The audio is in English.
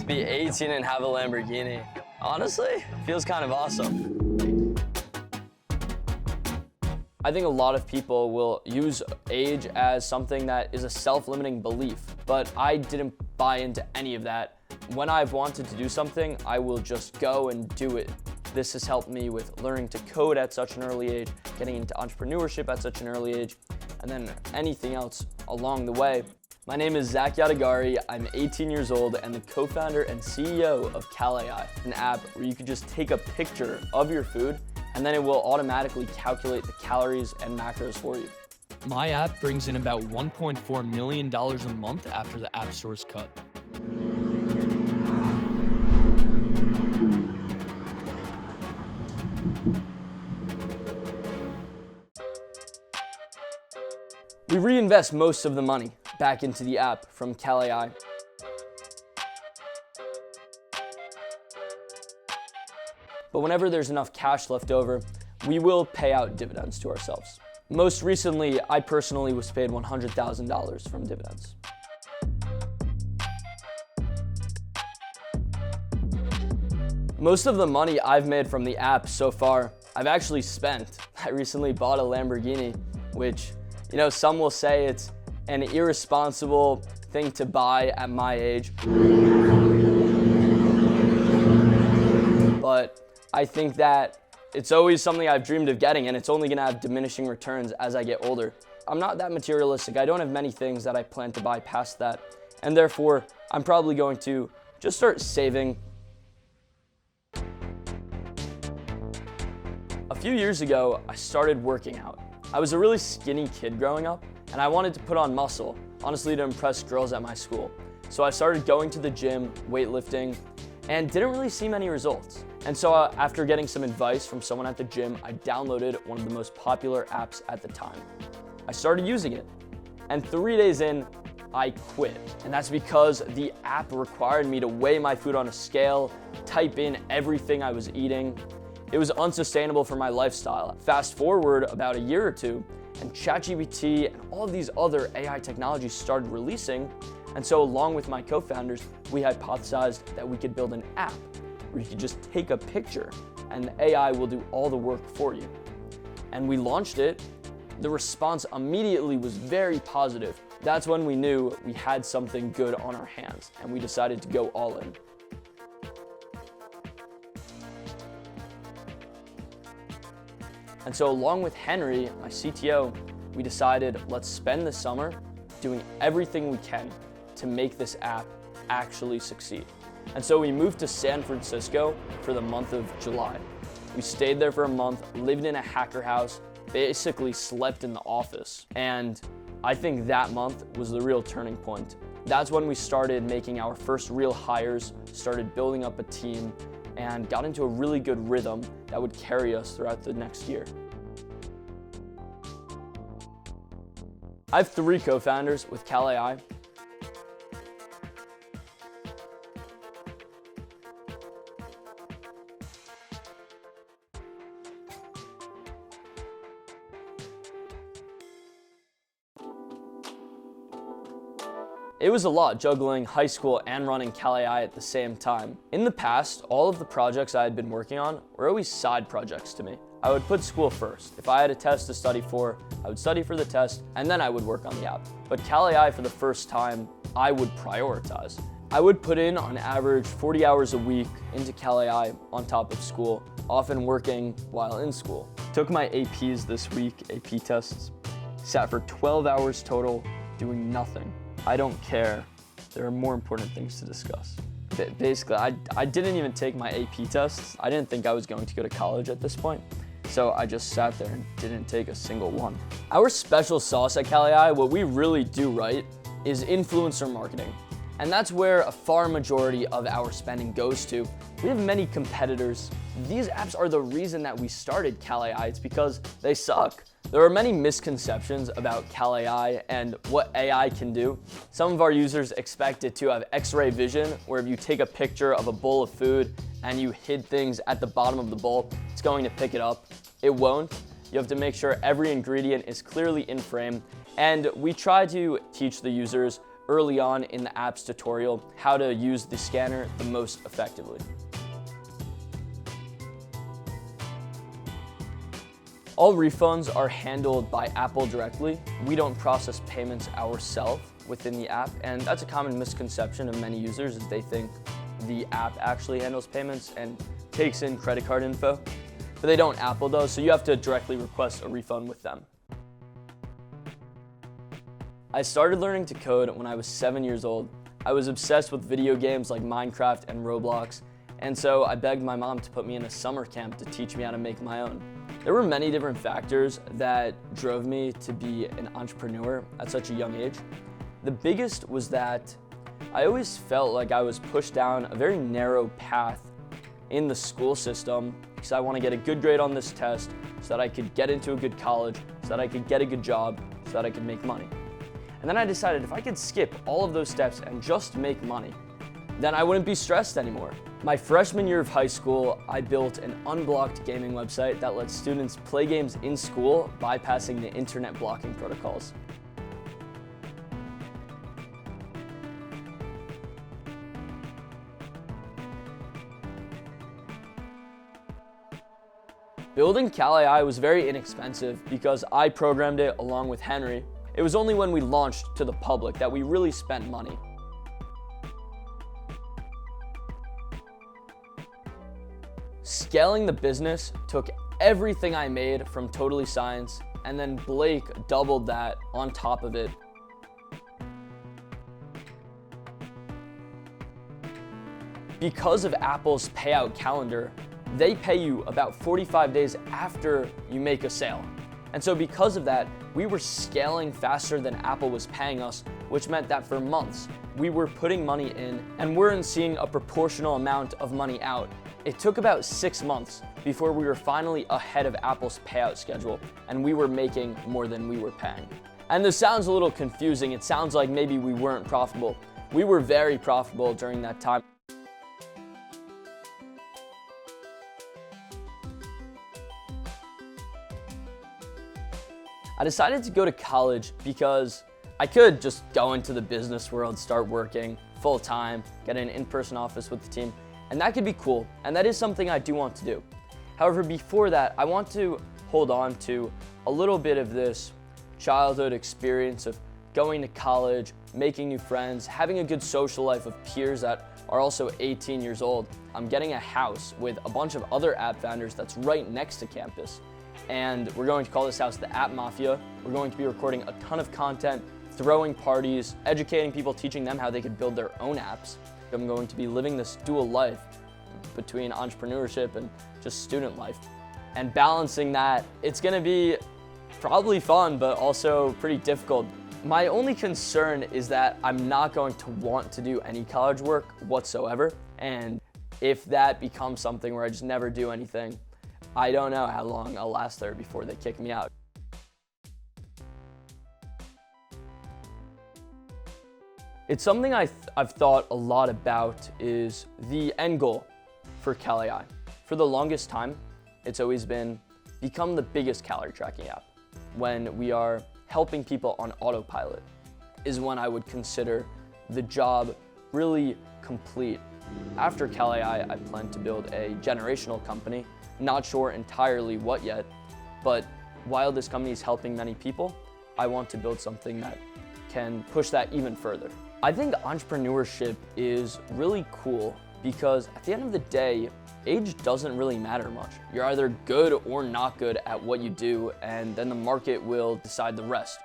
be 18 and have a Lamborghini. Honestly, feels kind of awesome. I think a lot of people will use age as something that is a self-limiting belief, but I didn't buy into any of that. When I've wanted to do something, I will just go and do it. This has helped me with learning to code at such an early age, getting into entrepreneurship at such an early age, and then anything else along the way. My name is Yadegari. I'm 18 years old and the co-founder and CEO of CalAI, an app where you can just take a picture of your food and then it will automatically calculate the calories and macros for you. My app brings in about $1.4 million a month after the App Store's cut. We reinvest most of the money back into the app from CalAI. But whenever there's enough cash left over, we will pay out dividends to ourselves. Most recently, I personally was paid $100,000 from dividends. Most of the money I've made from the app so far, I've actually spent. I recently bought a Lamborghini, which, some will say it's an irresponsible thing to buy at my age. But I think that it's always something I've dreamed of getting, and it's only gonna have diminishing returns as I get older. I'm not that materialistic. I don't have many things that I plan to buy past that, and therefore, I'm probably going to just start saving. A few years ago, I started working out. I was a really skinny kid growing up, and I wanted to put on muscle, honestly to impress girls at my school. So I started going to the gym, weightlifting, and didn't really see many results. And so after getting some advice from someone at the gym, I downloaded one of the most popular apps at the time. I started using it, and 3 days in, I quit. And that's because the app required me to weigh my food on a scale, type in everything I was eating. It was unsustainable for my lifestyle. Fast forward about a year or two, and ChatGPT and all of these other AI technologies started releasing. And so along with my co-founders, we hypothesized that we could build an app where you could just take a picture and the AI will do all the work for you. And we launched it. The response immediately was very positive. That's when we knew we had something good on our hands, and we decided to go all in. And so along with Henry, my CTO, we decided let's spend the summer doing everything we can to make this app actually succeed. And so we moved to San Francisco for the month of July. We stayed there for a month, lived in a hacker house, basically slept in the office. And I think that month was the real turning point. That's when we started making our first real hires, started building up a team, and got into a really good rhythm that would carry us throughout the next year. I have 3 co-founders with CalAI. It was a lot juggling high school and running CalAI at the same time. In the past, all of the projects I had been working on were always side projects to me. I would put school first. If I had a test to study for, I would study for the test, and then I would work on the app. But CalAI, for the first time, I would prioritize. I would put in, on average, 40 hours a week into CalAI on top of school, often working while in school. Took my APs this week, AP tests, sat for 12 hours total, doing nothing. I don't care. There are more important things to discuss. Basically, I didn't even take my AP tests. I didn't think I was going to go to college at this point. So I just sat there and didn't take a single one. Our special sauce at CalAI, what we really do right, is influencer marketing. And that's where a far majority of our spending goes to. We have many competitors. These apps are the reason that we started CalAI. It's because they suck. There are many misconceptions about CalAI and what AI can do. Some of our users expect it to have X-ray vision, where if you take a picture of a bowl of food and you hid things at the bottom of the bowl, it's going to pick it up. It won't. You have to make sure every ingredient is clearly in frame. And we try to teach the users early on in the app's tutorial how to use the scanner the most effectively. All refunds are handled by Apple directly. We don't process payments ourselves within the app, and that's a common misconception of many users, is they think the app actually handles payments and takes in credit card info, but they don't. Apple does, so you have to directly request a refund with them. I started learning to code when I was 7 years old. I was obsessed with video games like Minecraft and Roblox, and so I begged my mom to put me in a summer camp to teach me how to make my own. There were many different factors that drove me to be an entrepreneur at such a young age. The biggest was that I always felt like I was pushed down a very narrow path in the school system because I want to get a good grade on this test so that I could get into a good college, so that I could get a good job, so that I could make money. And then I decided if I could skip all of those steps and just make money, then I wouldn't be stressed anymore. My freshman year of high school, I built an unblocked gaming website that lets students play games in school, bypassing the internet blocking protocols. Building CalAI was very inexpensive because I programmed it along with Henry. It was only when we launched to the public that we really spent money. Scaling the business took everything I made from Totally Science, and then Blake doubled that on top of it. Because of Apple's payout calendar, they pay you about 45 days after you make a sale. And so because of that, we were scaling faster than Apple was paying us, which meant that for months, we were putting money in and weren't seeing a proportional amount of money out. It took about 6 months before we were finally ahead of Apple's payout schedule, and we were making more than we were paying. And this sounds a little confusing. It sounds like maybe we weren't profitable. We were very profitable during that time. I decided to go to college because I could just go into the business world, start working full-time, get an in-person office with the team, and that could be cool, and that is something I do want to do. However, before that, I want to hold on to a little bit of this childhood experience of going to college, making new friends, having a good social life of peers that are also 18 years old. I'm getting a house with a bunch of other app founders that's right next to campus. And we're going to call this house the App Mafia. We're going to be recording a ton of content, throwing parties, educating people, teaching them how they could build their own apps. I'm going to be living this dual life between entrepreneurship and just student life. And balancing that, it's gonna be probably fun, but also pretty difficult. My only concern is that I'm not going to want to do any college work whatsoever. And if that becomes something where I just never do anything, I don't know how long I'll last there before they kick me out. It's something I've thought a lot about, is the end goal for CalAI. For the longest time, it's always been become the biggest calorie tracking app. When we are helping people on autopilot is when I would consider the job really complete. After CalAI, I plan to build a generational company. Not sure entirely what yet, but while this company is helping many people, I want to build something that can push that even further. I think entrepreneurship is really cool because at the end of the day, age doesn't really matter much. You're either good or not good at what you do, and then the market will decide the rest.